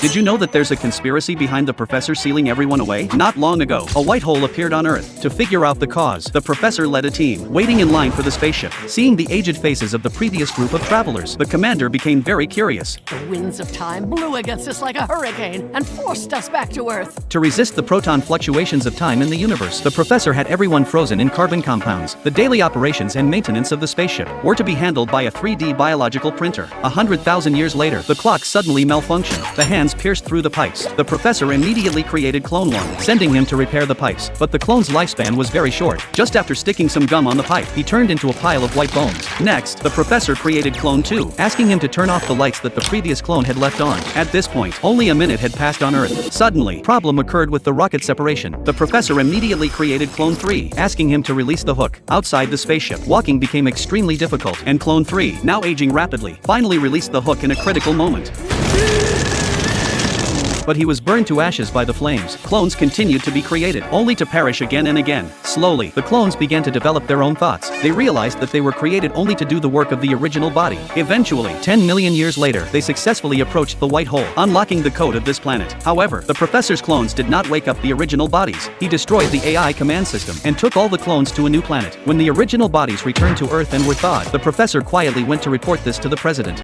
Did you know that there's a conspiracy behind the professor sealing everyone away? Not long ago, a white hole appeared on Earth. To figure out the cause, the professor led a team, waiting in line for the spaceship. Seeing the aged faces of the previous group of travelers, the commander became very curious. The winds of time blew against us like a hurricane and forced us back to Earth. To resist the proton fluctuations of time in the universe, the professor had everyone frozen in carbon compounds. The daily operations and maintenance of the spaceship were to be handled by a 3D biological printer. 100,000 years later, the clock suddenly malfunctioned. The hands pierced through the pipes. The professor immediately created Clone 1, sending him to repair the pipes. But the clone's lifespan was very short. Just after sticking some gum on the pipe, he turned into a pile of white bones. Next, the professor created Clone 2, asking him to turn off the lights that the previous clone had left on. At this point, only a minute had passed on Earth. Suddenly, problem occurred with the rocket separation. The professor immediately created Clone 3, asking him to release the hook. Outside the spaceship, walking became extremely difficult, and Clone 3, now aging rapidly, finally released the hook in a critical moment. But he was burned to ashes by the flames. Clones continued to be created, only to perish again and again. Slowly, the clones began to develop their own thoughts. They realized that they were created only to do the work of the original body. Eventually, 10 million years later, they successfully approached the white hole, unlocking the code of this planet. However, the professor's clones did not wake up the original bodies. He destroyed the AI command system and took all the clones to a new planet. When the original bodies returned to Earth and were thawed, the professor quietly went to report this to the president.